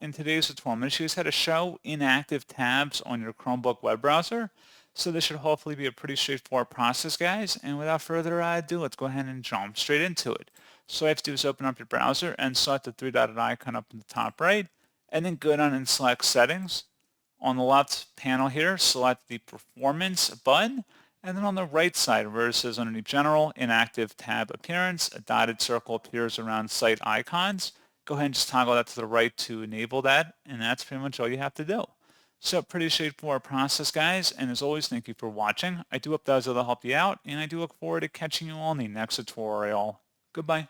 In today's tutorial, I'm going to show you how to show inactive tabs on your Chromebook web browser. So this should hopefully be a pretty straightforward process, guys. And without further ado, let's go ahead and jump straight into it. So all you have to do is open up your browser and select the three-dotted icon up in the top right, and then go down and select Settings. On the left panel here, select the Performance button, and then on the right side, where it says underneath General, Inactive Tab Appearance, a dotted circle appears around Site Icons. Go ahead and just toggle that to the right to enable that, and that's pretty much all you have to do. So pretty straightforward process, guys, and as always, thank you for watching. I do hope that was able to help you out, and I do look forward to catching you on the next tutorial. Goodbye.